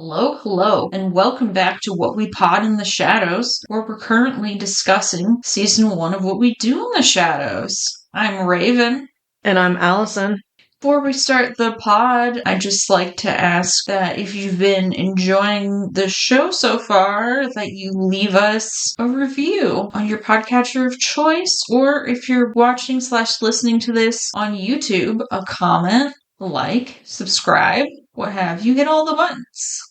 Hello, and welcome back to What We Pod in the Shadows, where we're currently discussing Season 1 of What We Do in the Shadows. I'm Raven. And I'm Alison. Before we start the pod, I'd just like to ask that if you've been enjoying the show so far, that you leave us a review on your podcatcher of choice, or if you're watching/listening to this on YouTube, a comment, like, subscribe, what have you. Hit all the buttons.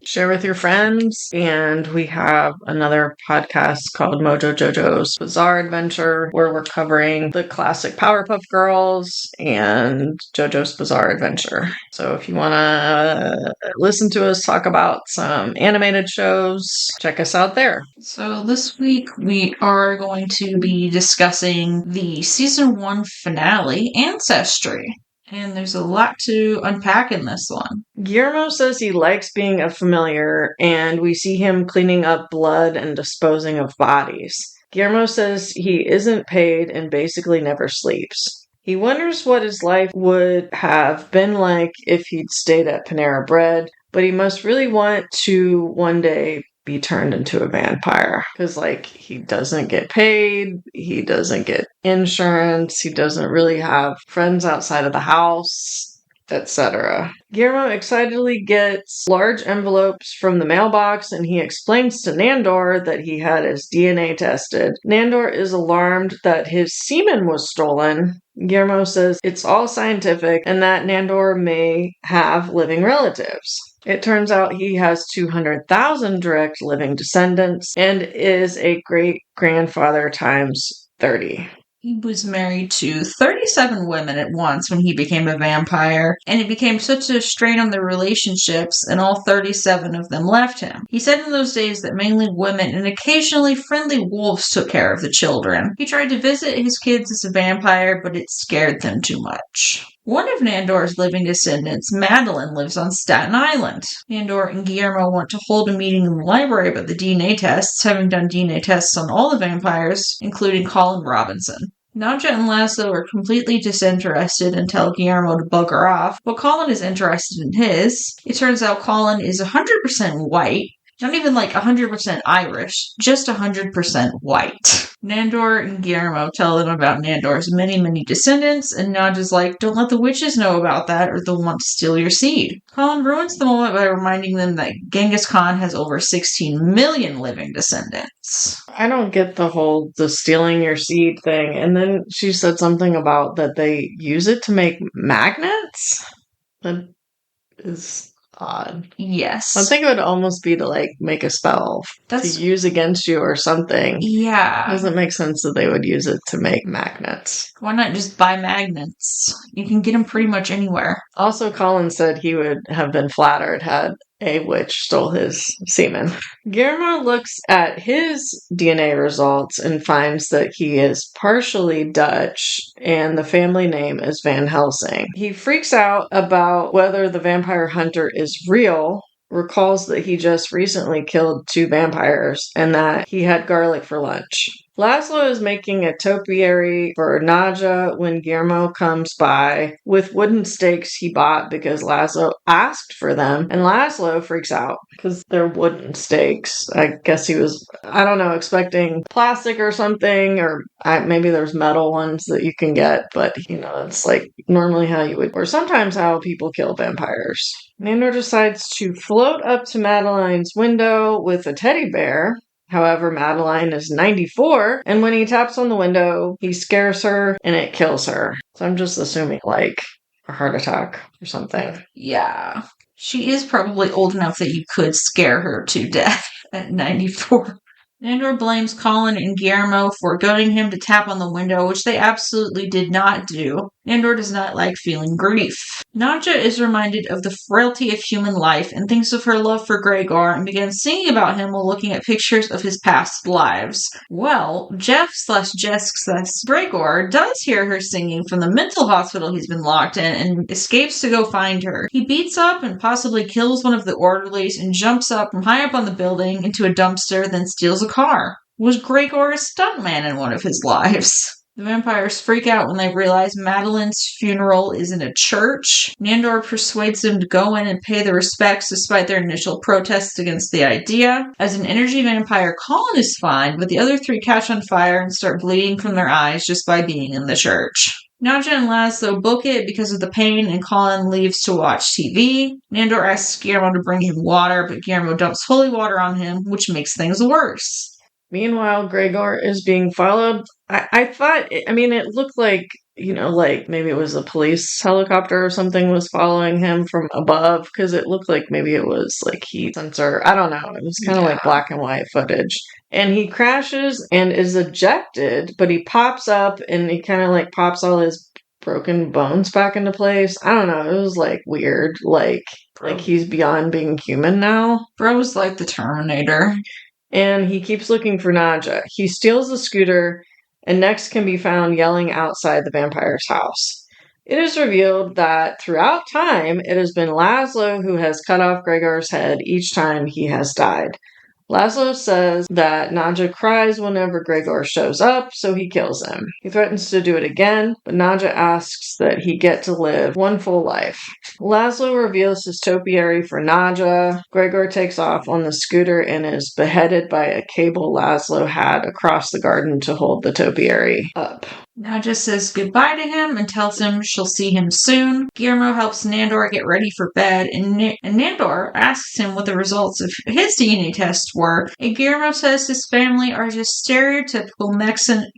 Share with your friends. And we have another podcast called Mojo Jojo's Bizarre Adventure, where we're covering the classic Powerpuff Girls and JoJo's Bizarre Adventure. So if you want to listen to us talk about some animated shows, check us out there. So this week we are going to be discussing the Season 1 finale, Ancestry. And there's a lot to unpack in this one. Guillermo says he likes being a familiar, and we see him cleaning up blood and disposing of bodies. Guillermo says he isn't paid and basically never sleeps. He wonders what his life would have been like if he'd stayed at Panera Bread, but he must really want to one day be turned into a vampire. Because, he doesn't get paid, he doesn't get insurance, he doesn't really have friends outside of the house, etc. Guillermo excitedly gets large envelopes from the mailbox, and he explains to Nandor that he had his DNA tested. Nandor is alarmed that his semen was stolen. Guillermo says it's all scientific and that Nandor may have living relatives. It turns out he has 200,000 direct living descendants and is a great-grandfather times 30. He was married to 37 women at once when he became a vampire, and it became such a strain on their relationships, and all 37 of them left him. He said in those days that mainly women and occasionally friendly wolves took care of the children. He tried to visit his kids as a vampire, but it scared them too much. One of Nandor's living descendants, Madeline, lives on Staten Island. Nandor and Guillermo want to hold a meeting in the library about the DNA tests, having done DNA tests on all the vampires, including Colin Robinson. Nadja and Laszlo are completely disinterested and tell Guillermo to bugger off, but Colin is interested in his. It turns out Colin is 100% white. Not even 100% Irish, just 100% white. Nandor and Guillermo tell them about Nandor's many descendants, and Nadja's like, don't let the witches know about that or they'll want to steal your seed. Colin ruins the moment by reminding them that Genghis Khan has over 16 million living descendants. I don't get the stealing your seed thing. And then she said something about that they use it to make magnets? That is odd. Yes. I think it would almost be to make a spell to use against you or something. Yeah. It doesn't make sense that they would use it to make magnets. Why not just buy magnets? You can get them pretty much anywhere. Also, Colin said he would have been flattered had a witch stole his semen. Guillermo looks at his DNA results and finds that he is partially Dutch and the family name is Van Helsing. He freaks out about whether the vampire hunter is real, recalls that he just recently killed 2 vampires and that he had garlic for lunch. Laszlo is making a topiary for Nadja when Guillermo comes by with wooden stakes he bought because Laszlo asked for them. And Laszlo freaks out because they're wooden stakes. I guess he was, expecting plastic or something, or maybe there's metal ones that you can get, but it's normally how you would, or sometimes how people kill vampires. Nandor decides to float up to Madeline's window with a teddy bear. However, Madeline is 94, and when he taps on the window, he scares her, and it kills her. So I'm just assuming, a heart attack or something. Yeah. She is probably old enough that you could scare her to death at 94. Nandor blames Colin and Guillermo for goading him to tap on the window, which they absolutely did not do. Nandor does not like feeling grief. Nadja is reminded of the frailty of human life and thinks of her love for Gregor and begins singing about him while looking at pictures of his past lives. Well, Jeff/Gregor does hear her singing from the mental hospital he's been locked in and escapes to go find her. He beats up and possibly kills one of the orderlies and jumps up from high up on the building into a dumpster, then steals a car. Was Gregor a stuntman in one of his lives? The vampires freak out when they realize Madeline's funeral is in a church. Nandor persuades them to go in and pay the respects despite their initial protests against the idea. As an energy vampire, Colin is fine, but the other three catch on fire and start bleeding from their eyes just by being in the church. Nadja and Laszlo book it because of the pain, and Colin leaves to watch TV. Nandor asks Guillermo to bring him water, but Guillermo dumps holy water on him, which makes things worse. Meanwhile, Gregor is being followed. I thought, I mean, it looked like, like maybe it was a police helicopter or something was following him from above, because it looked like maybe it was like heat sensor. I don't know. It was kind of like black and white footage. And he crashes and is ejected, but he pops up and he kind of like pops all his broken bones back into place. I don't know. It was like weird. Like he's beyond being human now. Bro was like the Terminator. And he keeps looking for Nadja. He steals the scooter and next can be found yelling outside the vampire's house. It is revealed that throughout time, it has been Laszlo who has cut off Gregor's head each time he has died. Laszlo says that Nadja cries whenever Gregor shows up, so he kills him. He threatens to do it again, but Nadja asks that he get to live one full life. Laszlo reveals his topiary for Nadja. Gregor takes off on the scooter and is beheaded by a cable Laszlo had across the garden to hold the topiary up. Nadja says goodbye to him and tells him she'll see him soon. Guillermo helps Nandor get ready for bed, and Nandor asks him what the results of his DNA tests were, and Guillermo says his family are just stereotypical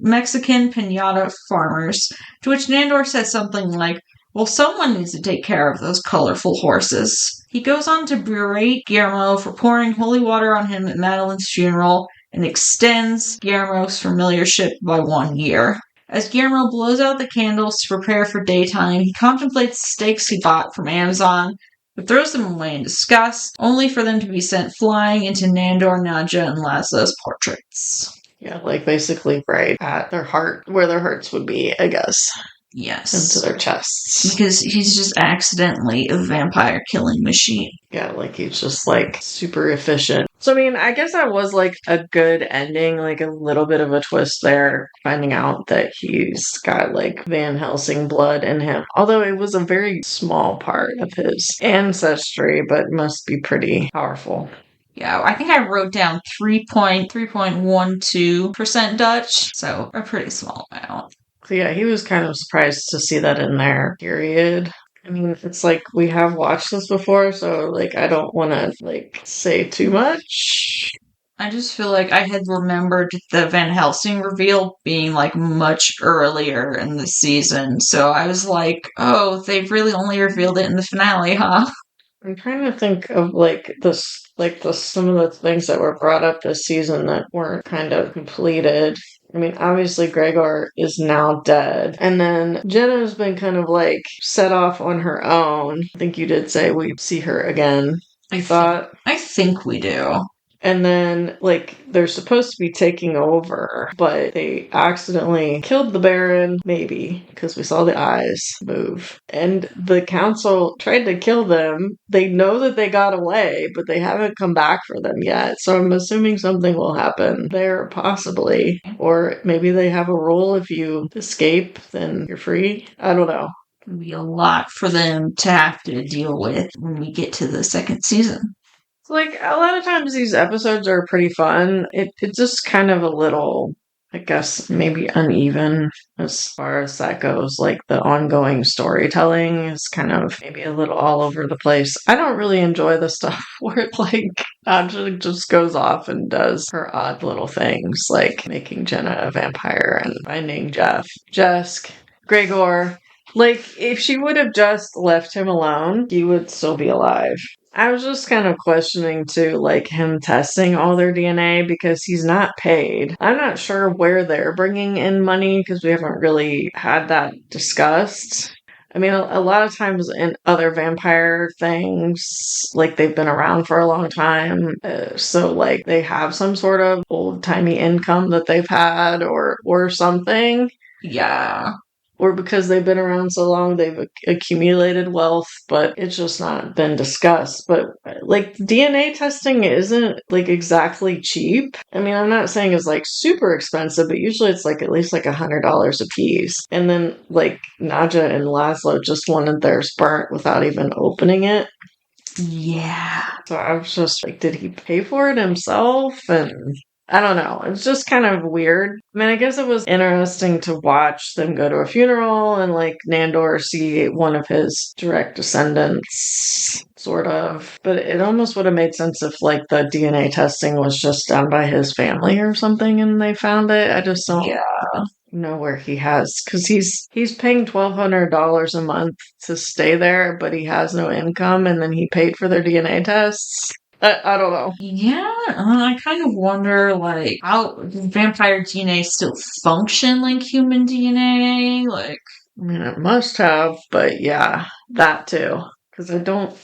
Mexican piñata farmers, to which Nandor says something like, well, someone needs to take care of those colorful horses. He goes on to berate Guillermo for pouring holy water on him at Madeline's funeral and extends Guillermo's familiarship by 1 year. As Guillermo blows out the candles to prepare for daytime, he contemplates steaks he bought from Amazon, but throws them away in disgust, only for them to be sent flying into Nandor, Nadja, and Laszlo's portraits. Yeah, like basically right at their heart, where their hearts would be, I guess. Yes. Into their chests. Because he's just accidentally a vampire killing machine. Yeah, like he's just like super efficient. So I mean, I guess that was like a good ending, like a little bit of a twist there, finding out that he's got like Van Helsing blood in him. Although it was a very small part of his ancestry, but must be pretty powerful. Yeah, I think I wrote down 3.12% Dutch, so a pretty small amount. So yeah, he was kind of surprised to see that in there, period. I mean, it's like we have watched this before, so like I don't want to like say too much. I just feel like I had remembered the Van Helsing reveal being like much earlier in the season, so I was like, oh, they've really only revealed it in the finale, huh? I'm trying to think of some of the things that were brought up this season that weren't kind of completed. I mean, obviously Gregor is now dead. And then Jenna's been kind of like set off on her own. I think you did say we see her again. I think we do. And then, like, they're supposed to be taking over, but they accidentally killed the Baron, maybe, because we saw the eyes move. And the council tried to kill them. They know that they got away, but they haven't come back for them yet. So I'm assuming something will happen there, possibly. Or maybe they have a rule if you escape, then you're free. I don't know. It'll be a lot for them to have to deal with when we get to the second season. Like, a lot of times these episodes are pretty fun. It's just kind of a little, I guess, maybe uneven as far as that goes. Like, the ongoing storytelling is kind of maybe a little all over the place. I don't really enjoy the stuff where it, like, Angela just goes off and does her odd little things, like making Jenna a vampire and finding Jesk, Gregor. Like, if she would have just left him alone, he would still be alive. I was just kind of questioning, too, like, him testing all their DNA because he's not paid. I'm not sure where they're bringing in money because we haven't really had that discussed. I mean, a lot of times in other vampire things, like, they've been around for a long time. So, like, they have some sort of old-timey income that they've had or something. Yeah. or because they've been around so long, they've accumulated wealth, but it's just not been discussed. But like DNA testing isn't like exactly cheap. I mean, I'm not saying it's like super expensive, but usually it's like at least like $100 a piece. And then like Nadja and Laszlo just wanted theirs burnt without even opening it. Yeah. So I was just like, did he pay for it himself? And I don't know. It's just kind of weird. I mean, I guess it was interesting to watch them go to a funeral and like Nandor see one of his direct descendants, sort of. But it almost would have made sense if like the DNA testing was just done by his family or something and they found it. I just don't know where he has, because he's paying $1,200 a month to stay there, but he has no income, and then he paid for their DNA tests. I don't know. Yeah, I kind of wonder, like, how vampire DNA still function like human DNA? Like, I mean, it must have, but yeah, that too. Because I don't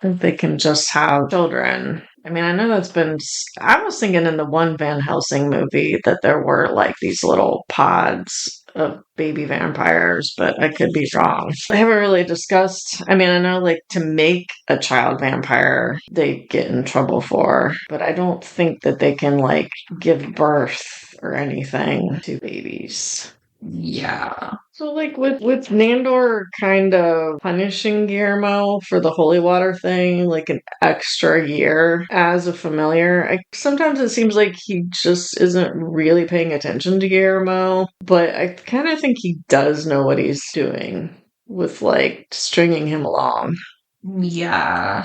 think they can just have children. I mean, I know that's been. I was thinking in the one Van Helsing movie that there were like these little pods of baby vampires, but I could be wrong. I haven't really discussed. I mean, I know like to make a child vampire, they get in trouble for, but I don't think that they can like give birth or anything to babies. yeah. So, like, with Nandor kind of punishing Guillermo for the holy water thing, like an extra year as a familiar, sometimes it seems like he just isn't really paying attention to Guillermo, but I kind of think he does know what he's doing with, like, stringing him along. Yeah.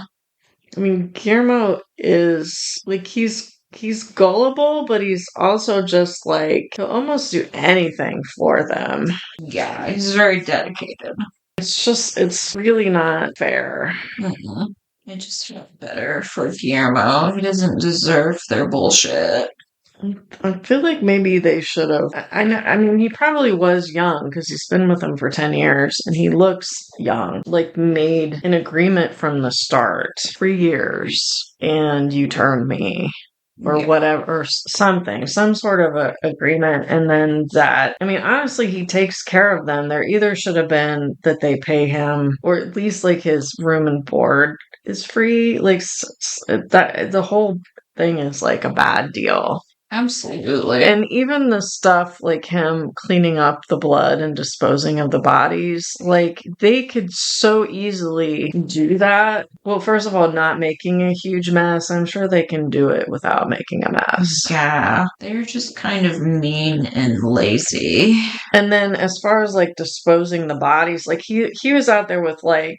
I mean, Guillermo is, like, he's gullible, but he's also just like, he'll almost do anything for them. Yeah, he's very dedicated. It's really not fair. Mm-mm. It just felt better for Guillermo. He doesn't deserve their bullshit. I feel like maybe they should have. I know. I mean, he probably was young because he's been with them for 10 years, and he looks young. Like made an agreement from the start, 3 years, and you turned me. Or whatever, or something, some sort of a agreement. And then that, I mean, honestly, he takes care of them. There either should have been that they pay him, or at least like his room and board is free. Like that, the whole thing is like a bad deal. Absolutely. And even the stuff like him cleaning up the blood and disposing of the bodies, like they could so easily do that. Well, first of all, not making a huge mess. I'm sure they can do it without making a mess. Yeah. They're just kind of mean and lazy. And then as far as like disposing the bodies, like he was out there with like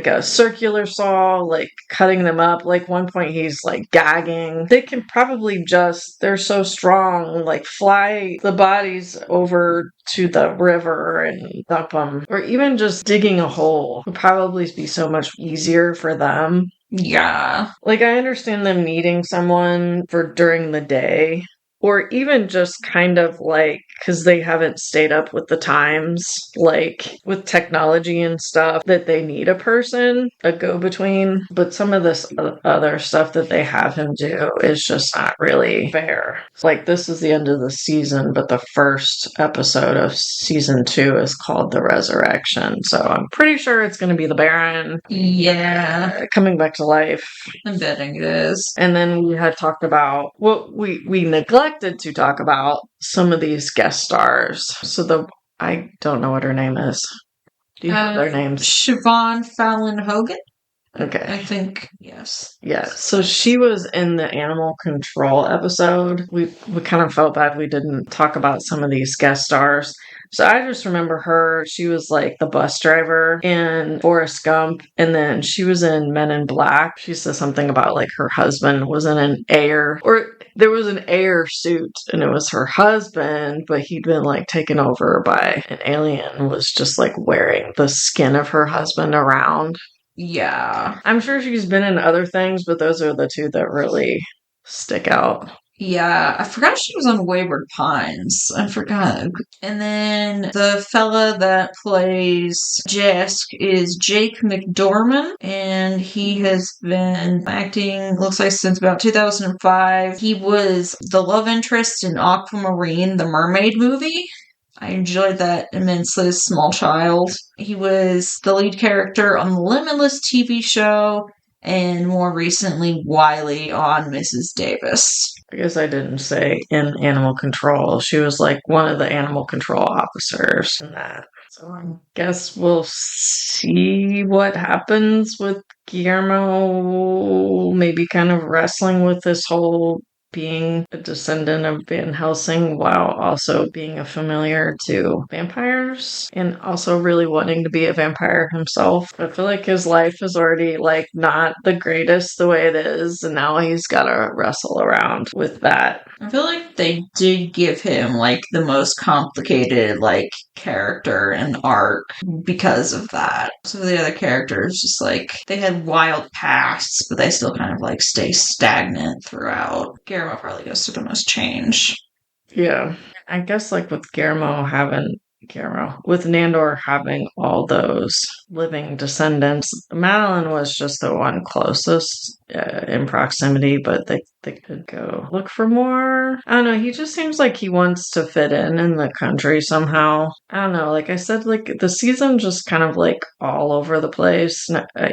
a circular saw, like cutting them up. Like one point he's like gagging. They can probably just, they're so strong, like fly the bodies over to the river and dump them. Or even just digging a hole would probably be so much easier for them. Yeah. Like I understand them needing someone for during the day. Or even just kind of like, because they haven't stayed up with the times, like with technology and stuff, that they need a person, a go-between. But some of this other stuff that they have him do is just not really fair. Like, this is the end of the season, but the first episode of season 2 is called The Resurrection. So I'm pretty sure it's going to be the Baron. Yeah. Coming back to life. I'm betting it is. And then we had talked about what we neglected to talk about some of these guest stars. So I don't know what her name is. Do you know their names? Siobhan Fallon Hogan? Okay. I think, yes. Yeah, so she was in the animal control episode. We kind of felt bad we didn't talk about some of these guest stars. So I just remember her. She was like the bus driver in Forrest Gump. And then she was in Men in Black. She said something about like her husband was in an air, or there was an air suit and it was her husband, but he'd been like taken over by an alien and was just like wearing the skin of her husband around. Yeah. I'm sure she's been in other things, but those are the two that really stick out. Yeah, I forgot she was on Wayward Pines. I forgot. And then the fella that plays Jesk is Jake McDorman, and he has been acting, looks like, since about 2005. He was the love interest in Aquamarine, the mermaid movie. I enjoyed that immensely as a small child. He was the lead character on the Limitless TV show, and more recently, Wiley on Mrs. Davis. I guess I didn't say in Animal Control. She was like one of the animal control officers in that. So I guess we'll see what happens with Guillermo maybe kind of wrestling with this whole being a descendant of Van Helsing while also being a familiar to vampires and also really wanting to be a vampire himself. I feel like his life is already like not the greatest the way it is, and now he's got to wrestle around with that. I feel like they did give him like the most complicated like character and arc because of that. So the other characters just like they had wild pasts, but they still kind of like stay stagnant throughout. Guillermo probably goes through the most change. Yeah. I guess like with with Nandor having all those living descendants, Madeline was just the one closest in proximity, but they could go look for more. I don't know. He just seems like he wants to fit in the country somehow. I don't know. Like I said, like the season just kind of like all over the place.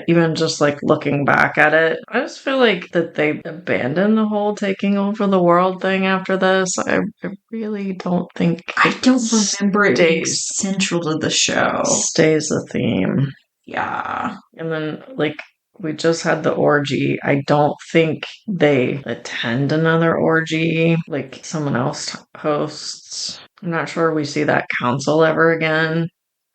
Even just like looking back at it, I just feel like that they abandoned the whole taking over the world thing after this. I really don't think. I don't remember it being central to the show. Stays a theme. Yeah. And then, like, we just had the orgy. I don't think they attend another orgy like someone else hosts. I'm not sure we see that council ever again.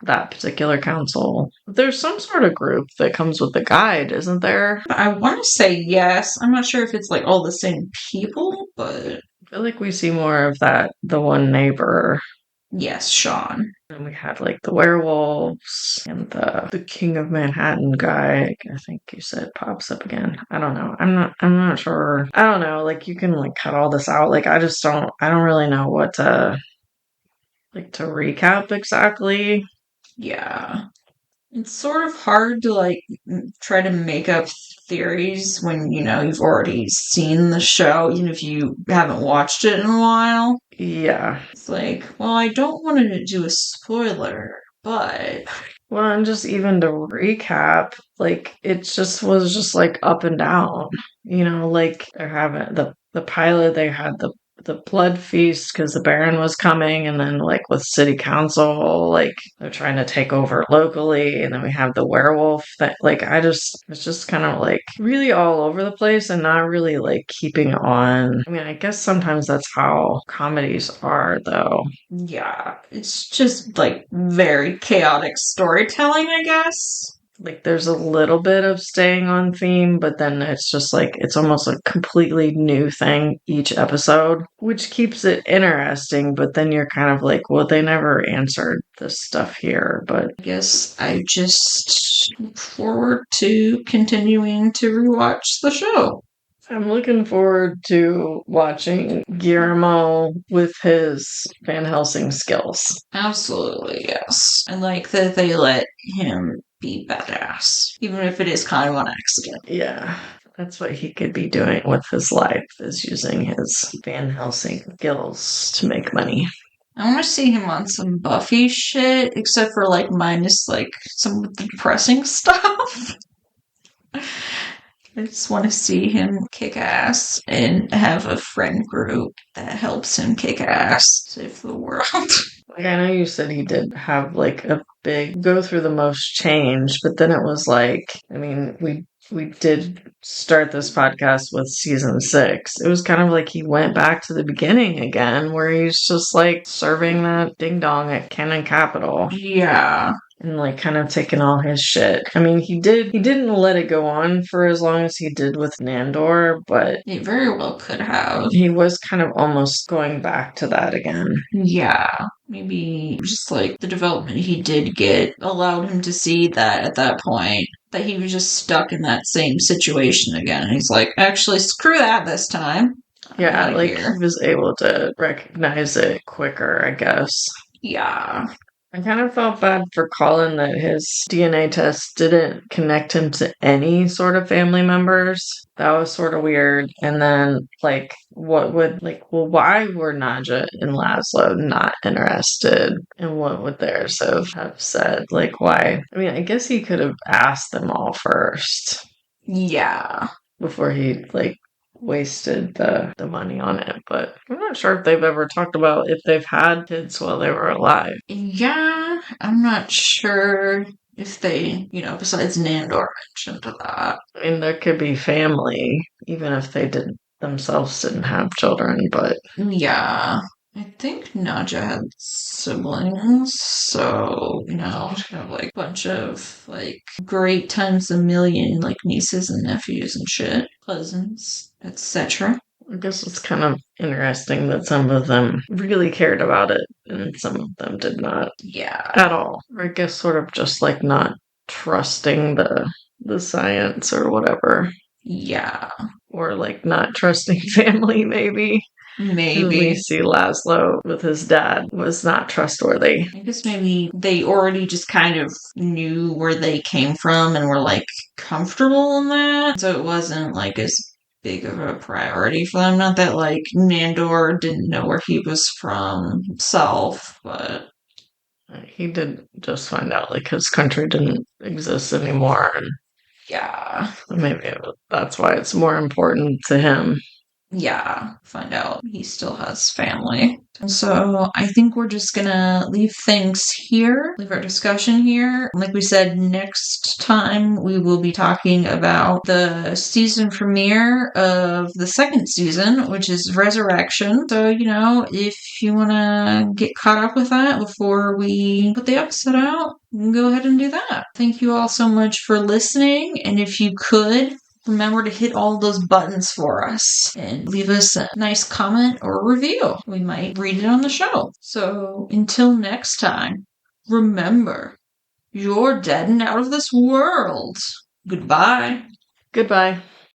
That particular council. There's some sort of group that comes with the guide, isn't there? I want to say yes. I'm not sure if it's like all the same people, but I feel like we see more of that, the one neighbor. Yes, Sean. And we had like the werewolves and the King of Manhattan guy. I think you said pops up again. I don't know. I'm not sure. I don't know. Like you can like cut all this out. Like I don't really know what to recap exactly. Yeah. It's sort of hard to like try to make up theories when you've already seen the show, even if you haven't watched it in a while. Yeah. It's like, well, I don't want to do a spoiler, but well, and just even to recap, like it just was just like up and down. Like they're having the pilot, they had the blood feast because the Baron was coming, and then like with city council, like they're trying to take over locally, and then we have the werewolf that like it's just kind of like really all over the place and not really like keeping on. I mean, I guess sometimes that's how comedies are though. Yeah, it's just like very chaotic storytelling, I guess. Like there's a little bit of staying on theme, but then it's just like it's almost a completely new thing each episode, which keeps it interesting, but then you're kind of like, well, they never answered this stuff here, but I guess I just look forward to continuing to rewatch the show. I'm looking forward to watching Guillermo with his Van Helsing skills. Absolutely, yes. I like that they let him be badass, even if it is kind of on accident. Yeah, that's what he could be doing with his life, is using his Van Helsing skills to make money. I want to see him on some Buffy shit, except for like minus like some of the depressing stuff. I just want to see him kick ass and have a friend group that helps him kick ass, save the world. Like I know you said he did have like a big go through the most change, but then it was like, I mean, we did start this podcast with season 6. It was kind of like he went back to the beginning again, where he's just like serving that ding dong at Cannon Capital. Yeah. And like kind of taking all his shit. I mean, he didn't let it go on for as long as he did with Nandor, but he very well could have. He was kind of almost going back to that again. Yeah. Maybe just like the development he did get allowed him to see that at that point, that he was just stuck in that same situation again. And he's like, actually, screw that this time. Yeah, like he was able to recognize it quicker, I guess. Yeah. I kind of felt bad for Colin that his DNA test didn't connect him to any sort of family members. That was sort of weird. And then, like, why were Naja and Laszlo not interested? And what would theirs have said? Like, why? I mean, I guess he could have asked them all first. Yeah. Before he, like, wasted the money on it, but I'm not sure if they've ever talked about if they've had kids while they were alive. Yeah, I'm not sure if they, besides Nandor mentioned that. I mean, there could be family, even if they didn't have children, but Yeah. I think Naja had siblings, so, just kind of like a bunch of like great times a million, like nieces and nephews and shit, cousins, etc. I guess it's kind of interesting that some of them really cared about it and some of them did not Yeah. at all. Or I guess sort of just like not trusting the science or whatever. Yeah. Or like not trusting family, maybe. Maybe. We see Laszlo with his dad was not trustworthy. I guess maybe they already just kind of knew where they came from and were like comfortable in that. So it wasn't like as big of a priority for them. Not that like Nandor didn't know where he was from himself, but he did just find out like his country didn't exist anymore, and yeah, maybe that's why it's more important to him. Yeah, find out he still has family. So I think we're just gonna leave things here, leave our discussion here. Like we said, next time we will be talking about the season premiere of the second season, which is Resurrection. So, if you want to get caught up with that before we put the episode out, you can go ahead and do that. Thank you all so much for listening. And if you could, remember to hit all those buttons for us and leave us a nice comment or review. We might read it on the show. So until next time, remember, you're dead and out of this world. Goodbye. Goodbye.